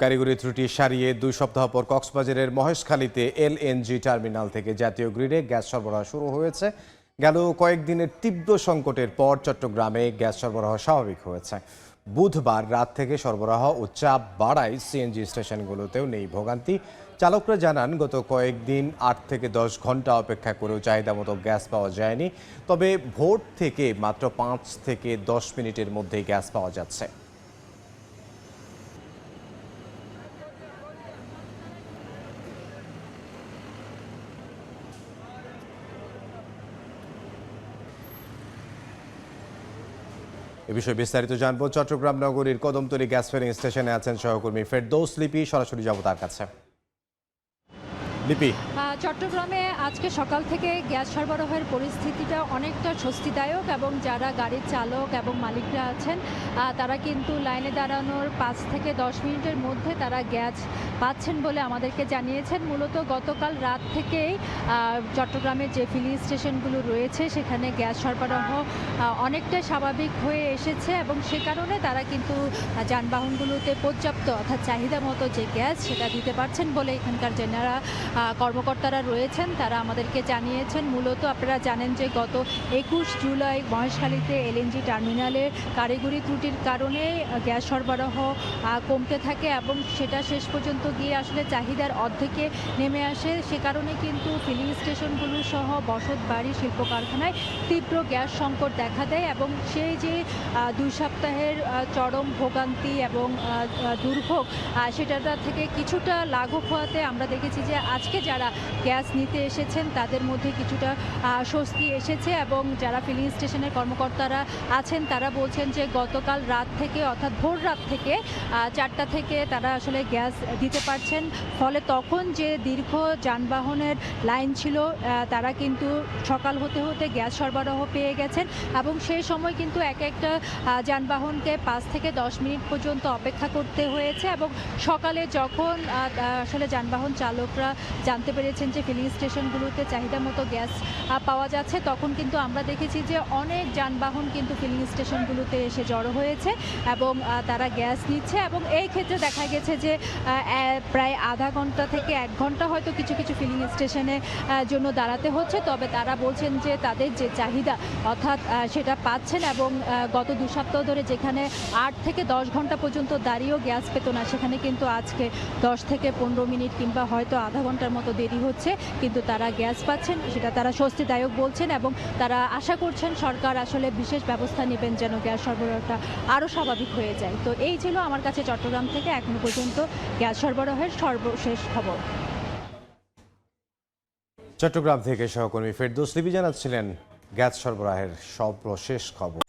কারিগরি ত্রুটি সারিয়ে 2 সপ্তাহ পর কক্সবাজারের মহেশখালীতে এলএনজি টার্মিনাল থেকে জাতীয় গ্রিডে গ্যাস সরবরাহ শুরু হয়েছে। গেল কয়েকদিনের তীব্র সংকটের পর চট্টগ্রামে গ্যাস সরবরাহ স্বাভাবিক হয়েছে। বুধবার রাত থেকে সরবরাহ ও চাপ বাড়ায় সিএনজি স্টেশনগুলোতেও নেই ভোগান্তি। চালকরা জানান, গত কয়েকদিন 8 থেকে 10 ঘন্টা অপেক্ষা করেও চাহিদা মতো গ্যাস পাওয়া যায়নি। তবে ভোর থেকে মাত্র 5 থেকে 10 মিনিটের মধ্যেই গ্যাস পাওয়া যাচ্ছে। এ বিষয়ে বিস্তারিত জানবো। চট্টগ্রাম নগরীর কদমতলী গ্যাস ফিলিং স্টেশনে আছেন সহকর্মী ফেরদৌস লিপি। সরাসরি যাব তার কাছে। লিপি, চট্টগ্রামে আজকে সকাল থেকে গ্যাস সরবরাহের পরিস্থিতিটা অনেকটা স্বস্তিদায়ক এবং যারা গাড়ির চালক এবং মালিকরা আছেন তারা কিন্তু লাইনে দাঁড়ানোর 5 থেকে 10 মিনিটের মধ্যে তারা গ্যাস পাচ্ছেন বলে আমাদেরকে জানিয়েছেন। মূলত গতকাল রাত থেকেই চট্টগ্রামের যে ফিলিং স্টেশনগুলো রয়েছে সেখানে গ্যাস সরবরাহ অনেকটা স্বাভাবিক হয়ে এসেছে এবং সে কারণে তারা কিন্তু যানবাহনগুলোতে পর্যাপ্ত অর্থাৎ চাহিদা মতো যে গ্যাস সেটা দিতে পারছেন বলে এখানকার যারা কর্মকর্তারা রয়েছেন তারা আমাদেরকে জানিয়েছেন। মূলত আপনারা জানেন যে গত 21 জুলাই মহেশখালীতে এলএনজি টার্মিনালের কারিগরি ত্রুটির কারণে গ্যাস সরবরাহ কমতে থাকে এবং সেটা শেষ পর্যন্ত গিয়ে আসলে চাহিদার অর্ধেকে নেমে আসে। সে কারণে কিন্তু ফিলিং স্টেশনগুলো সহ বসত বাড়ি, শিল্প কারখানায় তীব্র গ্যাস সংকট দেখা দেয় এবং সেই যে 2 সপ্তাহের চরম ভোগান্তি এবং দুর্ভোগ সেটা থেকে কিছুটা লাঘব হওয়াতে আমরা দেখেছি যে আজকে যারা গ্যাস নিতে এসেছেন তাদের মধ্যে কিছুটা স্বস্তি এসেছে এবং যারা ফিলিং স্টেশনের কর্মকর্তারা আছেন তারা বলছেন যে গতকাল রাত থেকে অর্থাৎ ভোর রাত থেকে 4টা থেকে তারা আসলে গ্যাস দিতে পারছেন। ফলে তখন যে দীর্ঘ যানবাহনের লাইন ছিল তারা কিন্তু সকাল হতে হতে গ্যাস সরবরাহ পেয়ে গেছেন এবং সেই সময় কিন্তু একটা যানবাহনকে 5 থেকে 10 মিনিট পর্যন্ত অপেক্ষা করতে হয়েছে এবং সকালে যখন আসলে যানবাহন চালকরা জানতে পেরেছেন যে ফিলিং স্টেশনগুলোতে চাহিদা মতো গ্যাস পাওয়া যাচ্ছে তখন কিন্তু আমরা দেখেছি যে অনেক যানবাহন কিন্তু ফিলিং স্টেশনগুলোতে এসে জড়ো হয়েছে এবং তারা গ্যাস নিচ্ছে এবং এই ক্ষেত্রে দেখা গেছে যে প্রায় আধা ঘন্টা থেকে 1 ঘন্টা হয়তো কিছু কিছু ফিলিং স্টেশনে জন্য দাঁড়াতে হচ্ছে। তবে তারা বলছেন যে তাদের যে চাহিদা অর্থাৎ সেটা পাচ্ছেন এবং গত 2 সপ্তাহ ধরে যেখানে 8 থেকে 10 ঘন্টা পর্যন্ত দাঁড়িয়েও গ্যাস পেত না সেখানে কিন্তু আজকে 10 থেকে 15 মিনিট কিংবা হয়তো আধা ঘন্টার মতো দেরি হচ্ছে কিন্তু তারা গ্যাস পাচ্ছেন, সেটা তারা স্বস্তিদায়ক বলছেন এবং তারা আশা করছেন সরকার আসলে বিশেষ ব্যবস্থা নেবেন যেন গ্যাস সরবরাহটা আরও স্বাভাবিক হয়ে যায়। তো এই ছিল আমার কাছে চট্টগ্রাম থেকে এখনো পর্যন্ত গ্যাস সরবরাহের সর্বশেষ খবর। চট্টগ্রাম থেকে সহকর্মী ফেরদৌস লিপি জানাচ্ছিলেন গ্যাস সরবরাহের সর্বশেষ খবর।